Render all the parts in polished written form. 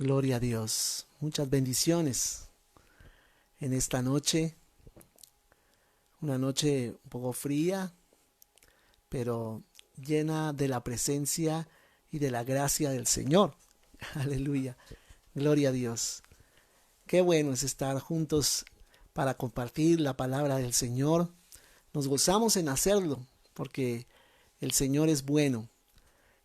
Gloria a Dios. Muchas bendiciones en esta noche. Una noche un poco fría, pero llena de la presencia y de la gracia del Señor. Aleluya. Gloria a Dios. Qué bueno es estar juntos para compartir la palabra del Señor. Nos gozamos en hacerlo porque el Señor es bueno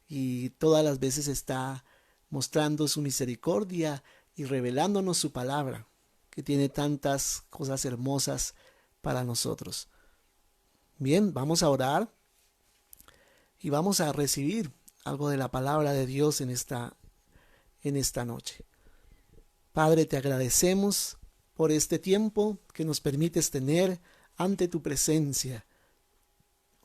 y todas las veces está mostrando su misericordia y revelándonos su palabra, que tiene tantas cosas hermosas para nosotros. Bien, vamos a orar y vamos a recibir algo de la palabra de Dios en esta noche. Padre, te agradecemos por este tiempo que nos permites tener ante tu presencia.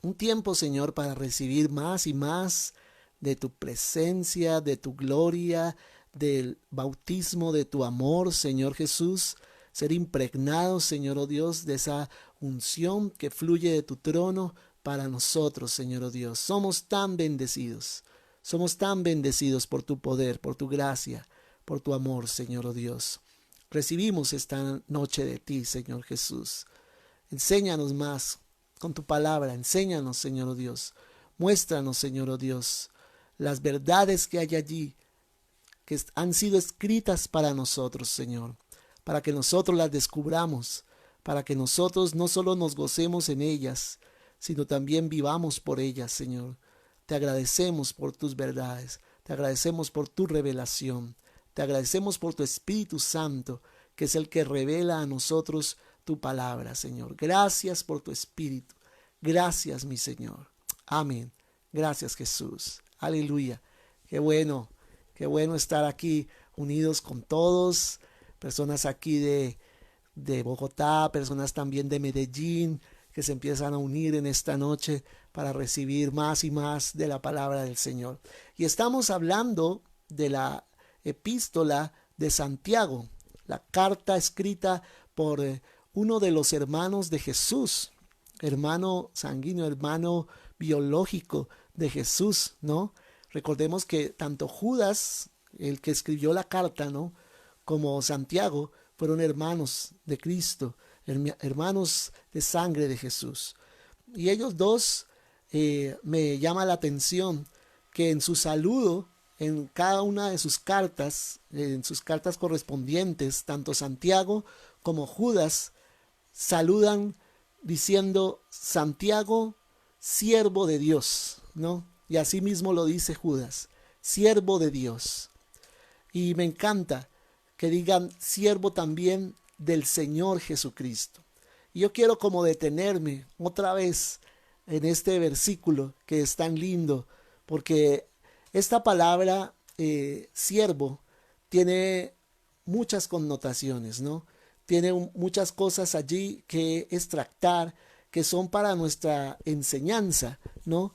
Un tiempo, Señor, para recibir más y más de tu presencia, de tu gloria, del bautismo de tu amor, Señor Jesús. Ser impregnados, Señor oh Dios, de esa unción que fluye de tu trono para nosotros, Señor oh Dios. Somos tan bendecidos. Somos tan bendecidos por tu poder, por tu gracia, por tu amor, Señor oh Dios. Recibimos esta noche de ti, Señor Jesús. Enséñanos más con tu palabra. Enséñanos, Señor oh Dios. Muéstranos, Señor oh Dios, las verdades que hay allí, que han sido escritas para nosotros, Señor, para que nosotros las descubramos, para que nosotros no solo nos gocemos en ellas, sino también vivamos por ellas, Señor. Te agradecemos por tus verdades, te agradecemos por tu revelación, te agradecemos por tu Espíritu Santo, que es el que revela a nosotros tu palabra, Señor. Gracias por tu Espíritu. Gracias, mi Señor. Amén. Gracias, Jesús. Aleluya. Qué bueno estar aquí unidos con todos, personas aquí de Bogotá, personas también de Medellín, que se empiezan a unir en esta noche para recibir más y más de la palabra del Señor. Y estamos hablando de la epístola de Santiago, la carta escrita por uno de los hermanos de Jesús, hermano sanguíneo, hermano biológico de Jesús, ¿no? Recordemos que tanto Judas, el que escribió la carta, ¿no?, como Santiago, fueron hermanos de Cristo, hermanos de sangre de Jesús. Y ellos dos, me llama la atención que en su saludo, en cada una de sus cartas, en sus cartas correspondientes, tanto Santiago como Judas saludan diciendo Santiago, siervo de Dios, ¿no? Y así mismo lo dice Judas, siervo de Dios. Y me encanta que digan siervo también del Señor Jesucristo. Y yo quiero como detenerme otra vez en este versículo que es tan lindo, porque esta palabra siervo tiene muchas connotaciones, ¿no? Tiene muchas cosas allí que extractar, que son para nuestra enseñanza, ¿no?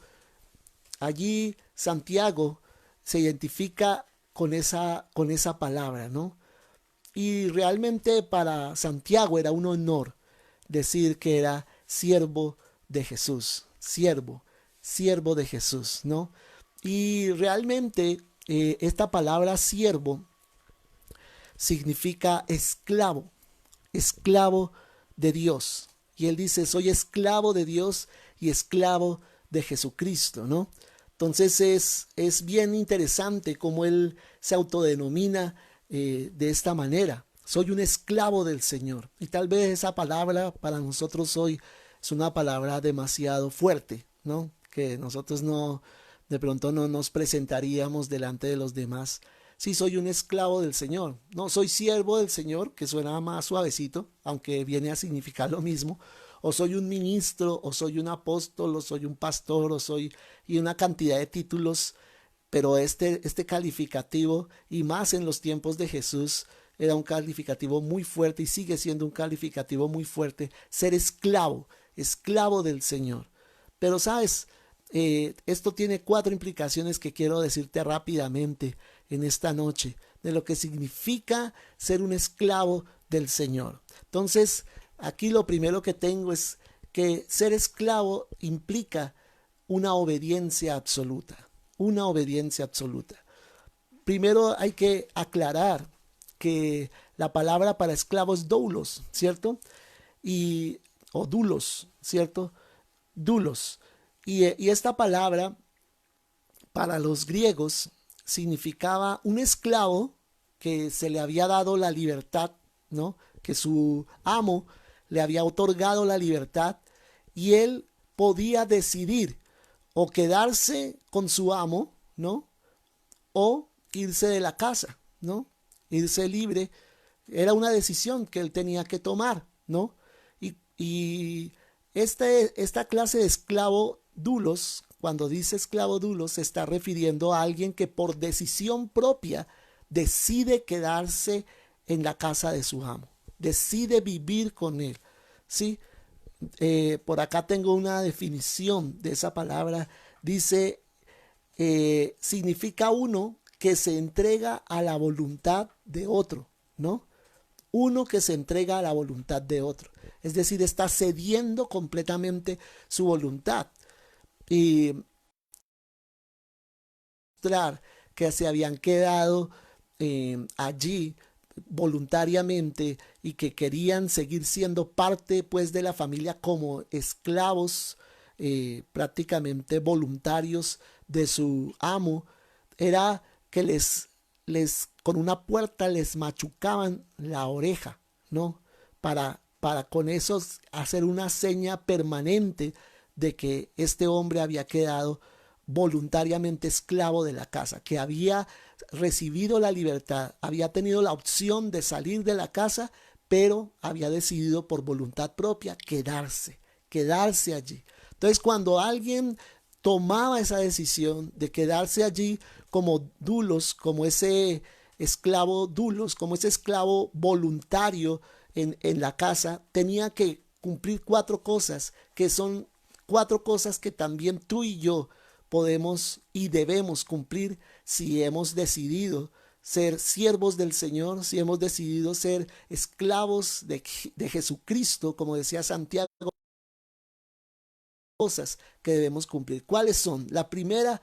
Allí Santiago se identifica con esa palabra, ¿no? Y realmente para Santiago era un honor decir que era siervo de Jesús, siervo de Jesús, ¿no? Y realmente esta palabra siervo significa esclavo, esclavo de Dios. Y él dice, soy esclavo de Dios y esclavo de Jesucristo, ¿no? Entonces es bien interesante cómo él se autodenomina de esta manera. Soy un esclavo del Señor. Y tal vez esa palabra para nosotros hoy es una palabra demasiado fuerte, ¿no? Que nosotros no, de pronto no nos presentaríamos delante de los demás. Sí, soy un esclavo del Señor. No, soy siervo del Señor, que suena más suavecito, aunque viene a significar lo mismo. O soy un ministro, o soy un apóstol, o soy un pastor, o soy... y una cantidad de títulos. Pero este calificativo, y más en los tiempos de Jesús, era un calificativo muy fuerte y sigue siendo un calificativo muy fuerte. Ser esclavo, esclavo del Señor. Pero sabes, esto tiene 4 implicaciones que quiero decirte rápidamente en esta noche, de lo que significa ser un esclavo del Señor. Entonces, aquí lo primero que tengo es que ser esclavo implica una obediencia absoluta, una obediencia absoluta. primero hay que aclarar que la palabra para esclavo es doulos, ¿cierto? O dulos, ¿cierto? Dulos. Y esta palabra para los griegos significaba un esclavo que se le había dado la libertad, ¿no? Que su amo le había otorgado la libertad y él podía decidir o quedarse con su amo, ¿no? O irse de la casa, ¿no? Irse libre. Era una decisión que él tenía que tomar, ¿no? Y esta clase de esclavo dulos, cuando dice esclavo dulos, se está refiriendo a alguien que por decisión propia decide quedarse en la casa de su amo, decide vivir con él, ¿sí? Por acá tengo una definición de esa palabra. Dice, significa uno que se entrega a la voluntad de otro, ¿no? Uno que se entrega a la voluntad de otro. Es decir, está cediendo completamente su voluntad. Y mostrar que se habían quedado allí voluntariamente y que querían seguir siendo parte pues de la familia como esclavos prácticamente voluntarios de su amo, era que les con una puerta les machucaban la oreja, ¿no? Para con eso hacer una seña permanente de que este hombre había quedado voluntariamente esclavo de la casa, que había recibido la libertad, había tenido la opción de salir de la casa, pero había decidido por voluntad propia quedarse allí. Entonces, cuando alguien tomaba esa decisión de quedarse allí como dulos, como ese esclavo dulos, como ese esclavo voluntario en la casa, tenía que cumplir cuatro cosas, que son cuatro cosas que también tú y yo podemos y debemos cumplir si hemos decidido ser siervos del Señor, si hemos decidido ser esclavos de Jesucristo, como decía Santiago, cosas que debemos cumplir. ¿Cuáles son? La primera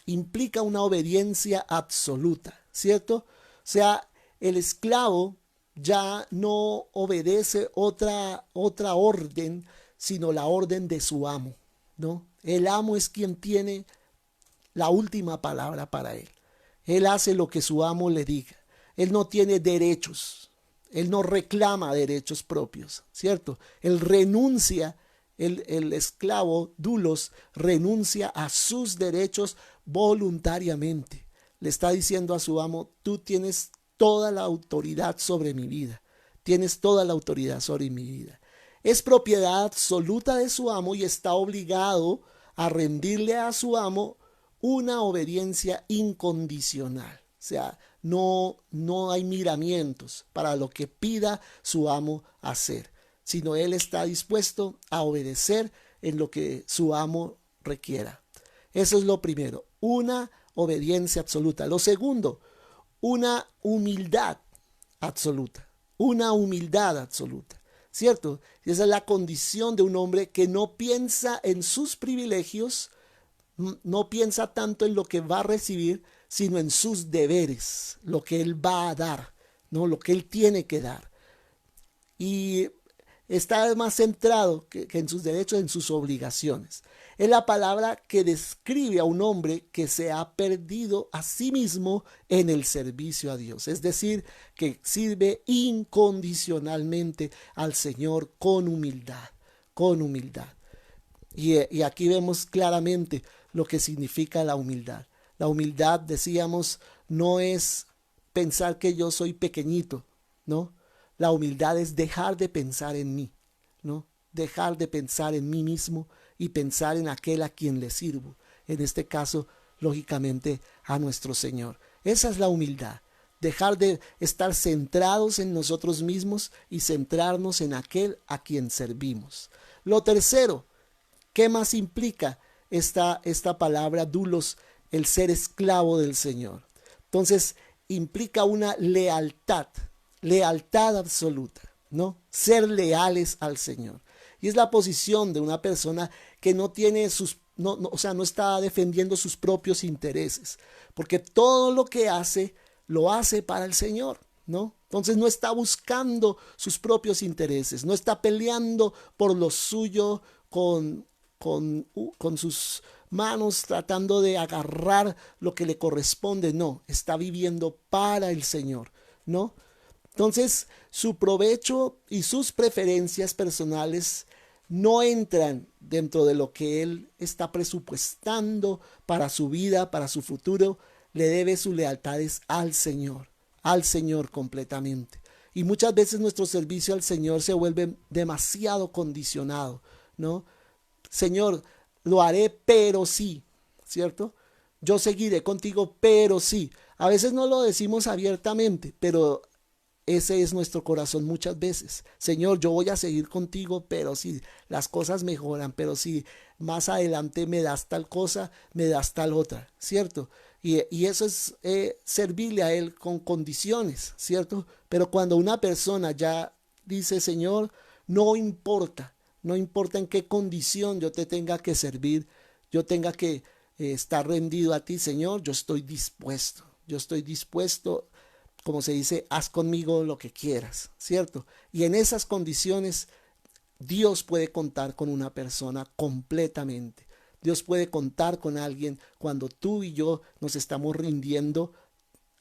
implica una obediencia absoluta, ¿cierto? O sea, el esclavo ya no obedece otra orden, sino la orden de su amo, ¿no? El amo es quien tiene la última palabra para él. Él hace lo que su amo le diga. Él no tiene derechos. Él no reclama derechos propios, ¿cierto? Él renuncia, el esclavo dulos renuncia a sus derechos voluntariamente. Le está diciendo a su amo, tú tienes toda la autoridad sobre mi vida. Tienes toda la autoridad sobre mi vida. Es propiedad absoluta de su amo y está obligado a rendirle a su amo una obediencia incondicional. O sea, no hay miramientos para lo que pida su amo hacer, sino él está dispuesto a obedecer en lo que su amo requiera. Eso es lo primero, una obediencia absoluta. Lo segundo, una humildad absoluta, una humildad absoluta. ¿Cierto? Y esa es la condición de un hombre que no piensa en sus privilegios, no piensa tanto en lo que va a recibir, sino en sus deberes, lo que él va a dar, ¿no? Lo que él tiene que dar. Y está más centrado que en sus derechos, en sus obligaciones. Es la palabra que describe a un hombre que se ha perdido a sí mismo en el servicio a Dios. Es decir, que sirve incondicionalmente al Señor con humildad, con humildad. Y aquí vemos claramente lo que significa la humildad. La humildad, decíamos, no es pensar que yo soy pequeñito, ¿no? La humildad es dejar de pensar en mí, ¿no? Dejar de pensar en mí mismo y pensar en aquel a quien le sirvo. En este caso, lógicamente, a nuestro Señor. Esa es la humildad. Dejar de estar centrados en nosotros mismos y centrarnos en aquel a quien servimos. Lo tercero, ¿qué más implica esta palabra dulos? El ser esclavo del Señor. Entonces, implica una lealtad absoluta, ¿no? Ser leales al Señor. Y es la posición de una persona que no o sea, no está defendiendo sus propios intereses, porque todo lo que hace, lo hace para el Señor, ¿no? Entonces no está buscando sus propios intereses, no está peleando por lo suyo con sus manos tratando de agarrar lo que le corresponde, no, está viviendo para el Señor, ¿no? Entonces, su provecho y sus preferencias personales no entran dentro de lo que él está presupuestando para su vida, para su futuro. Le debe sus lealtades al Señor completamente. Y muchas veces nuestro servicio al Señor se vuelve demasiado condicionado, ¿no? Señor, lo haré, pero sí, ¿cierto? Yo seguiré contigo, pero sí. A veces no lo decimos abiertamente, pero ese es nuestro corazón muchas veces. Señor, yo voy a seguir contigo, pero si las cosas mejoran, pero si más adelante me das tal cosa, me das tal otra, ¿cierto? Y eso es servirle a Él con condiciones, ¿cierto? Pero cuando una persona ya dice, Señor, no importa, no importa en qué condición yo te tenga que servir, yo tenga que estar rendido a ti, Señor, yo estoy dispuesto, como se dice, haz conmigo lo que quieras, ¿cierto? Y en esas condiciones Dios puede contar con una persona completamente. Dios puede contar con alguien cuando tú y yo nos estamos rindiendo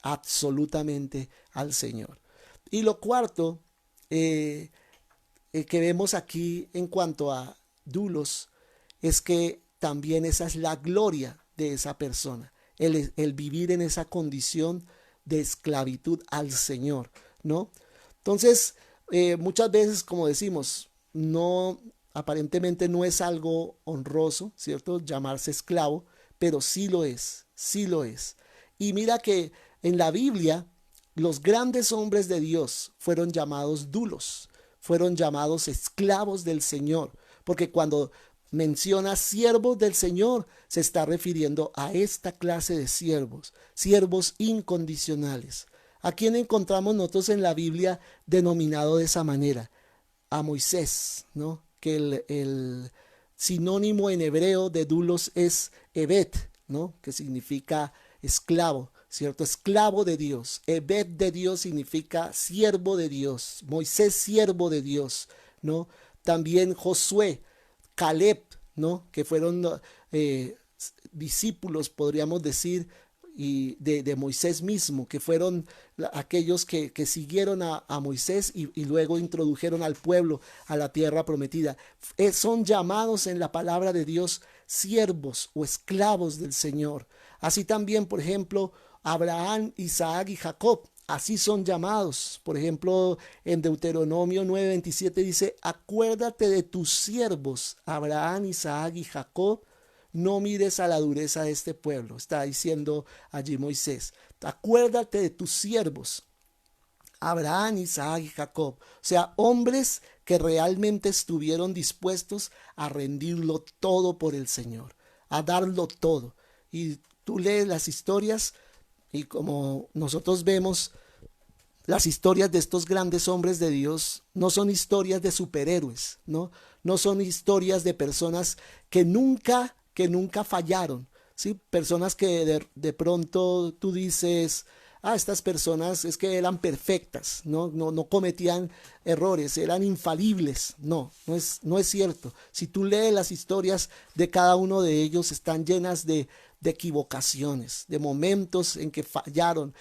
absolutamente al Señor. Y lo cuarto que vemos aquí en cuanto a dulos es que también esa es la gloria de esa persona, el vivir en esa condición de esclavitud al Señor, ¿no? Entonces, muchas veces, como decimos, no, aparentemente no es algo honroso, ¿cierto? Llamarse esclavo, pero sí lo es, sí lo es. Y mira que en la Biblia, los grandes hombres de Dios fueron llamados dulos, fueron llamados esclavos del Señor, porque cuando menciona siervos del Señor, se está refiriendo a esta clase de siervos, siervos incondicionales. ¿A quién encontramos nosotros en la Biblia denominado de esa manera? A Moisés, ¿no? Que el sinónimo en hebreo de dulos es ebed, ¿no? Que significa esclavo, ¿cierto? Esclavo de Dios. Ebed de Dios significa siervo de Dios. Moisés, siervo de Dios, ¿no? También Josué, Caleb, ¿no? Que fueron discípulos, podríamos decir, y de Moisés mismo, que fueron aquellos que siguieron a Moisés y luego introdujeron al pueblo a la tierra prometida. Son llamados en la palabra de Dios siervos o esclavos del Señor. Así también, por ejemplo, Abraham, Isaac y Jacob. Así son llamados. Por ejemplo, en Deuteronomio 9:27 dice, acuérdate de tus siervos, Abraham, Isaac y Jacob, no mires a la dureza de este pueblo. Está diciendo allí Moisés, acuérdate de tus siervos, Abraham, Isaac y Jacob. O sea, hombres que realmente estuvieron dispuestos a rendirlo todo por el Señor, a darlo todo. Y tú lees las historias y como nosotros vemos, las historias de estos grandes hombres de Dios no son historias de superhéroes, ¿no? No son historias de personas que nunca fallaron, ¿sí? Personas que de pronto tú dices, estas personas es que eran perfectas, no cometían errores, eran infalibles. No es cierto. Si tú lees las historias de cada uno de ellos, están llenas de equivocaciones, de momentos en que fallaron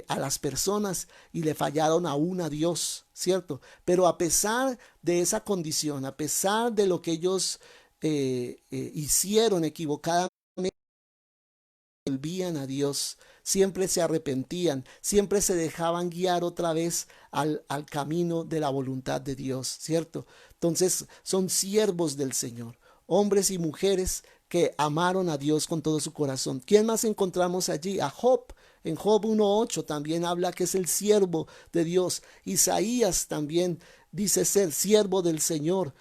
a las personas y le fallaron aún a Dios, ¿cierto? Pero a pesar de esa condición, a pesar de lo que ellos hicieron equivocadamente, volvían a Dios, siempre se arrepentían, siempre se dejaban guiar otra vez al camino de la voluntad de Dios, ¿cierto? Entonces son siervos del Señor, hombres y mujeres que amaron a Dios con todo su corazón. ¿Quién más encontramos allí? A Job. En Job 1:8 también habla que es el siervo de Dios. Isaías también dice ser siervo del Señor.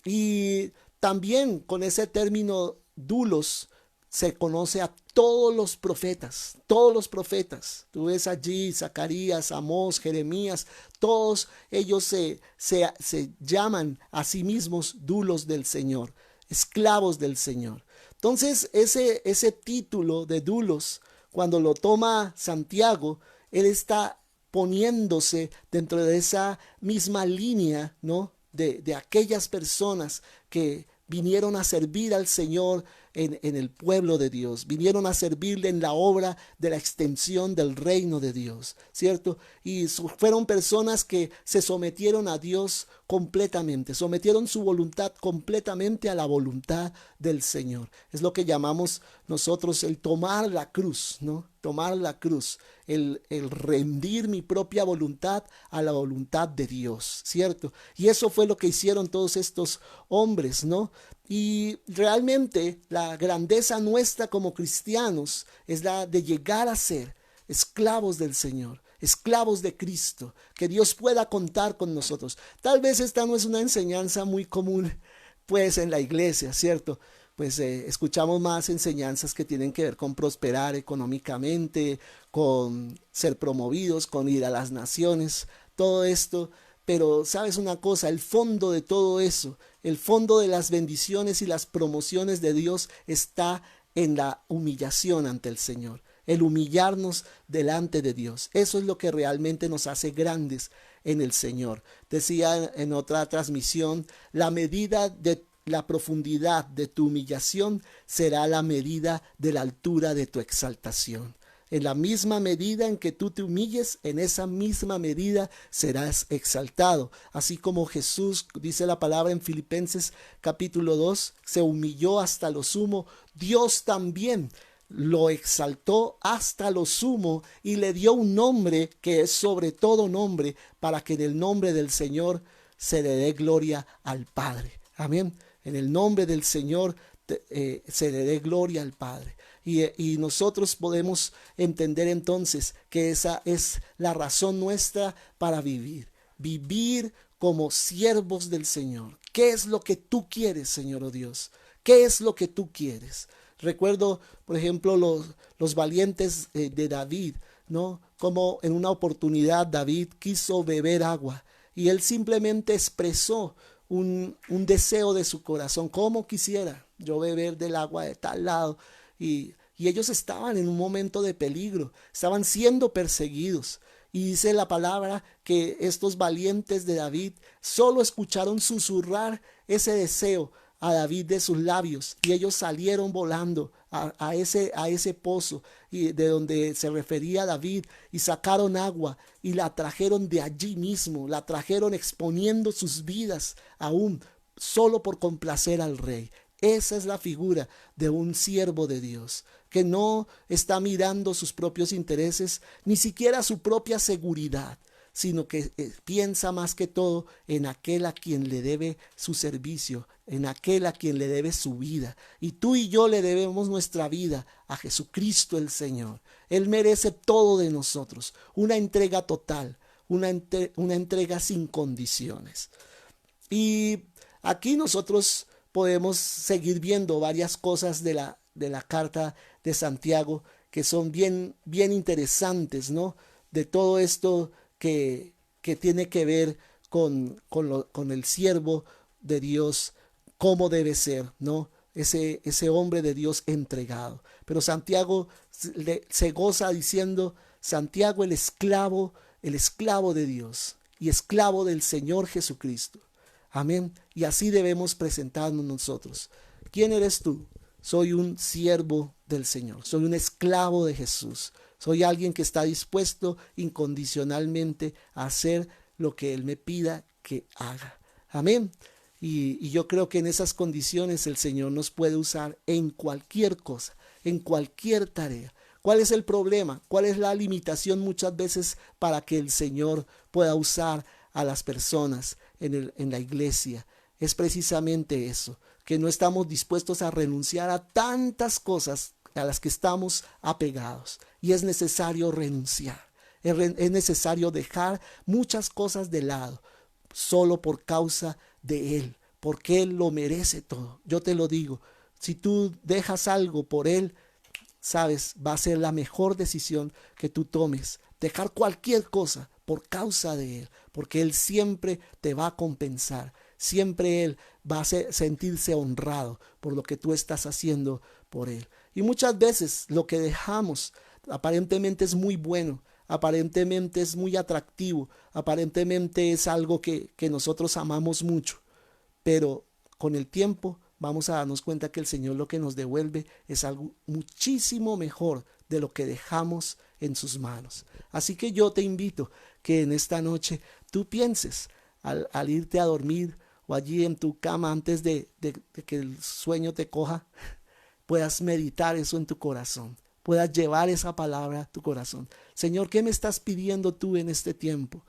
Y también con ese término dulos se conoce a todos los profetas, todos los profetas. Tú ves allí Zacarías, Amós, Jeremías, todos ellos se llaman a sí mismos dulos del Señor, esclavos del Señor. Entonces, ese título de doulos, cuando lo toma Santiago, él está poniéndose dentro de esa misma línea, ¿no? De aquellas personas que vinieron a servir al Señor en el pueblo de Dios, vinieron a servirle en la obra de la extensión del reino de Dios, ¿cierto? Y fueron personas que se sometieron a Dios completamente, sometieron su voluntad completamente a la voluntad del Señor. Es lo que llamamos nosotros el tomar la cruz, ¿no? Tomar la cruz, el rendir mi propia voluntad a la voluntad de Dios, ¿cierto? Y eso fue lo que hicieron todos estos hombres, ¿no? Y realmente la grandeza nuestra como cristianos es la de llegar a ser esclavos del Señor, esclavos de Cristo, que Dios pueda contar con nosotros. Tal vez esta no es una enseñanza muy común, pues, en la iglesia, ¿cierto? Pues escuchamos más enseñanzas que tienen que ver con prosperar económicamente, con ser promovidos, con ir a las naciones, todo esto. Pero sabes una cosa, el fondo de todo eso, el fondo de las bendiciones y las promociones de Dios está en la humillación ante el Señor, el humillarnos delante de Dios. Eso es lo que realmente nos hace grandes en el Señor. Decía en otra transmisión, la medida de la profundidad de tu humillación será la medida de la altura de tu exaltación. En la misma medida en que tú te humilles, en esa misma medida serás exaltado. Así como Jesús, dice la palabra en Filipenses capítulo 2, se humilló hasta lo sumo, Dios también lo exaltó hasta lo sumo y le dio un nombre que es sobre todo nombre, para que en el nombre del Señor se le dé gloria al Padre. Amén. En el nombre del Señor se le dé gloria al Padre. Y nosotros podemos entender entonces que esa es la razón nuestra para vivir. Vivir como siervos del Señor. ¿Qué es lo que tú quieres, Señor oh Dios? ¿Qué es lo que tú quieres? Recuerdo, por ejemplo, los valientes de David, ¿no? Como en una oportunidad David quiso beber agua y él simplemente expresó un deseo de su corazón. ¿Cómo quisiera yo beber del agua de tal lado? Y ellos estaban en un momento de peligro, estaban siendo perseguidos. Y dice la palabra que estos valientes de David solo escucharon susurrar ese deseo a David de sus labios y ellos salieron volando a ese pozo y de donde se refería David y sacaron agua y la trajeron de allí mismo, la trajeron exponiendo sus vidas aún solo por complacer al rey. Esa es la figura de un siervo de Dios, que no está mirando sus propios intereses, ni siquiera su propia seguridad, sino que piensa más que todo en aquel a quien le debe su servicio, en aquel a quien le debe su vida. Y tú y yo le debemos nuestra vida a Jesucristo el Señor. Él merece todo de nosotros, una entrega total, una entrega sin condiciones. Y aquí nosotros podemos seguir viendo varias cosas de la carta de Santiago que son bien interesantes, ¿no? De todo esto que tiene que ver con el siervo de Dios, cómo debe ser, ¿no? Ese hombre de Dios entregado. Pero Santiago se goza diciendo, Santiago el esclavo de Dios y esclavo del Señor Jesucristo. Amén. Y así debemos presentarnos nosotros. ¿Quién eres tú? Soy un siervo del Señor. Soy un esclavo de Jesús. Soy alguien que está dispuesto incondicionalmente a hacer lo que Él me pida que haga. Amén. Y yo creo que en esas condiciones el Señor nos puede usar en cualquier cosa, en cualquier tarea. ¿Cuál es el problema? ¿Cuál es la limitación muchas veces para que el Señor pueda usar a las personas en la iglesia? Es precisamente eso, que no estamos dispuestos a renunciar a tantas cosas a las que estamos apegados. Y es necesario renunciar, es necesario dejar muchas cosas de lado, solo por causa de Él, porque Él lo merece todo. Yo te lo digo, si tú dejas algo por Él, sabes, va a ser la mejor decisión que tú tomes. Dejar cualquier cosa por causa de Él, porque Él siempre te va a compensar, siempre Él va a sentirse honrado por lo que tú estás haciendo por Él. Y muchas veces lo que dejamos aparentemente es muy bueno, aparentemente es muy atractivo, aparentemente es algo que nosotros amamos mucho, pero con el tiempo vamos a darnos cuenta que el Señor lo que nos devuelve es algo muchísimo mejor de lo que dejamos en sus manos. Así que yo te invito que en esta noche tú pienses al irte a dormir o allí en tu cama antes de que el sueño te coja, puedas meditar eso en tu corazón, puedas llevar esa palabra a tu corazón. Señor, ¿qué me estás pidiendo tú en este tiempo?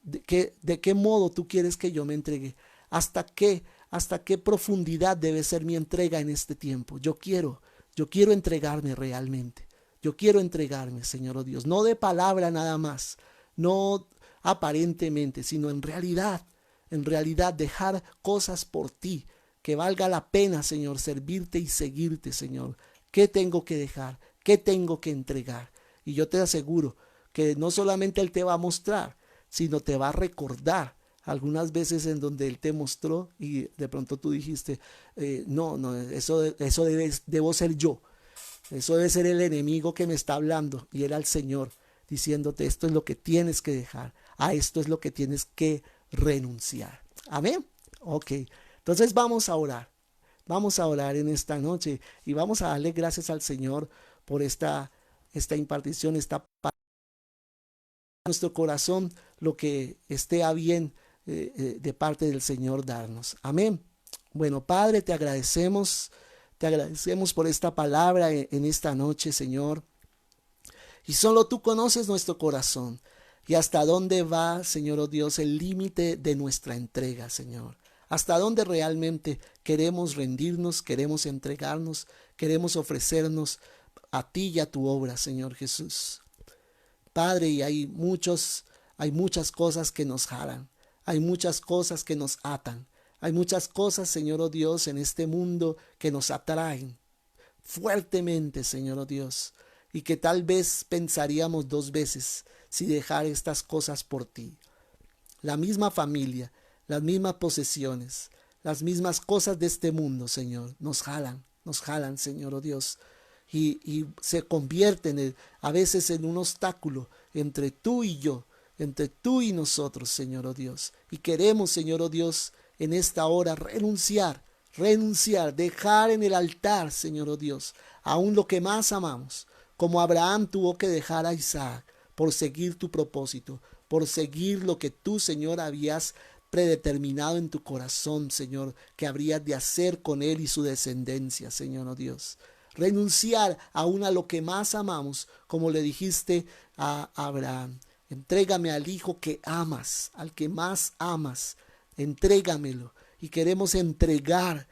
¿De qué modo tú quieres que yo me entregue? ¿Hasta qué profundidad debe ser mi entrega en este tiempo? Yo quiero entregarme realmente. Yo quiero entregarme, Señor oh Dios, no de palabra nada más, no aparentemente, sino en realidad dejar cosas por ti, que valga la pena, Señor, servirte y seguirte, Señor. ¿Qué tengo que dejar? ¿Qué tengo que entregar? Y yo te aseguro que no solamente Él te va a mostrar, sino te va a recordar algunas veces en donde Él te mostró y de pronto tú dijiste, no, eso debo ser yo. Eso debe ser el enemigo que me está hablando y era el Señor diciéndote esto es lo que tienes que dejar, a esto es lo que tienes que renunciar. Amén. Ok, entonces vamos a orar en esta noche y vamos a darle gracias al Señor por esta impartición, esta nuestro corazón, lo que esté a bien de parte del Señor darnos. Amén. Bueno, Padre, te agradecemos por esta palabra en esta noche, Señor. Y solo tú conoces nuestro corazón y hasta dónde va, Señor oh Dios, el límite de nuestra entrega, Señor. Hasta dónde realmente queremos rendirnos, queremos entregarnos, queremos ofrecernos a ti y a tu obra, Señor Jesús. Padre, y hay muchas cosas que nos jalan, hay muchas cosas que nos atan, hay muchas cosas, Señor oh Dios, en este mundo que nos atraen fuertemente, Señor oh Dios, y que tal vez pensaríamos dos veces si dejar estas cosas por ti. La misma familia, las mismas posesiones, las mismas cosas de este mundo, Señor, nos jalan, Señor oh Dios, y se convierten a veces en un obstáculo entre tú y yo, entre tú y nosotros, Señor oh Dios. Y queremos, Señor oh Dios, en esta hora renunciar, dejar en el altar, Señor oh Dios, aún lo que más amamos, como Abraham tuvo que dejar a Isaac por seguir tu propósito, por seguir lo que tú, Señor, habías predeterminado en tu corazón, Señor, que habrías de hacer con él y su descendencia, Señor oh Dios. Renunciar aún a lo que más amamos, como le dijiste a Abraham. Entrégame al hijo que amas, al que más amas, entrégamelo. Y queremos entregar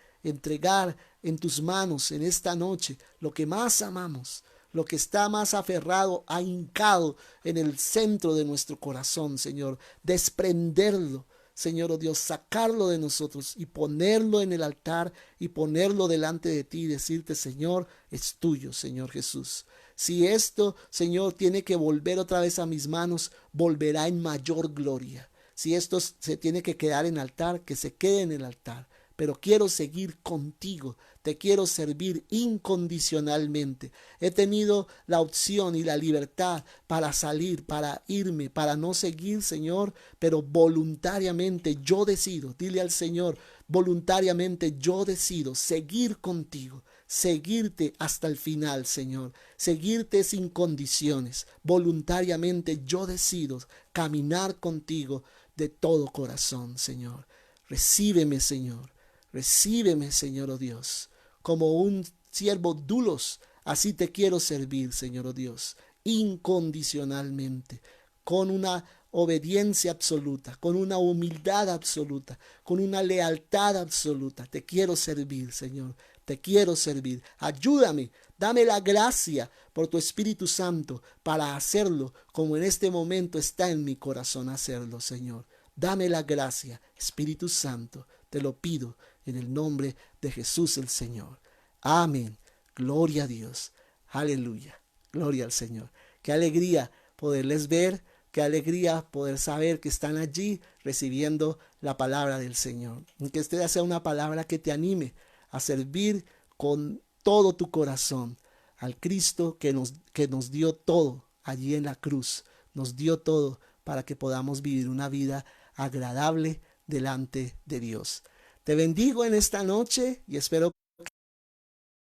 en tus manos en esta noche lo que más amamos, lo que está más aferrado, ahincado en el centro de nuestro corazón, Señor. Desprenderlo, Señor oh Dios, sacarlo de nosotros y ponerlo en el altar y ponerlo delante de ti y decirte, Señor, es tuyo, Señor Jesús. Si esto, Señor, tiene que volver otra vez a mis manos, volverá en mayor gloria. Si esto se tiene que quedar en altar, que se quede en el altar. Pero quiero seguir contigo, te quiero servir incondicionalmente. He tenido la opción y la libertad para salir, para irme, para no seguir, Señor, pero voluntariamente yo decido, dile al Señor, voluntariamente yo decido seguir contigo, seguirte hasta el final, Señor, seguirte sin condiciones. Voluntariamente yo decido caminar contigo de todo corazón, Señor. Recíbeme, Señor. Recíbeme, Señor oh Dios, como un siervo dulos, así te quiero servir, Señor oh Dios, incondicionalmente, con una obediencia absoluta, con una humildad absoluta, con una lealtad absoluta. Te quiero servir, Señor, te quiero servir. Ayúdame, dame la gracia por tu Espíritu Santo para hacerlo como en este momento está en mi corazón hacerlo, Señor. Dame la gracia, Espíritu Santo, te lo pido en el nombre de Jesús el Señor. Amén. Gloria a Dios. Aleluya. Gloria al Señor. Qué alegría poderles ver. Qué qué alegría poder saber que están allí recibiendo la palabra del Señor. Y que esta sea una palabra que te anime a servir con todo tu corazón al Cristo que nos dio todo allí en la cruz. Nos dio todo para que podamos vivir una vida agradable delante de Dios. Te bendigo en esta noche y espero que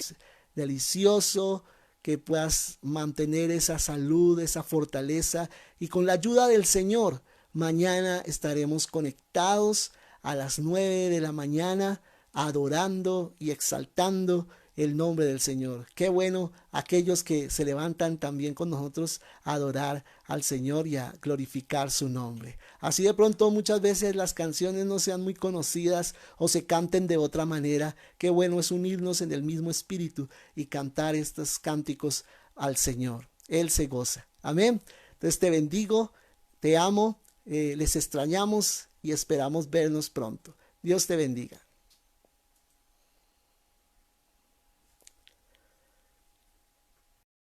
sea delicioso, que puedas mantener esa salud, esa fortaleza, y con la ayuda del Señor mañana estaremos conectados a las 9 de la mañana adorando y exaltando el nombre del Señor. Qué bueno aquellos que se levantan también con nosotros a adorar al Señor y a glorificar su nombre. Así de pronto muchas veces las canciones no sean muy conocidas o se canten de otra manera. Qué bueno es unirnos en el mismo espíritu y cantar estos cánticos al Señor. Él se goza. Amén. Entonces te bendigo, te amo, les extrañamos y esperamos vernos pronto. Dios te bendiga.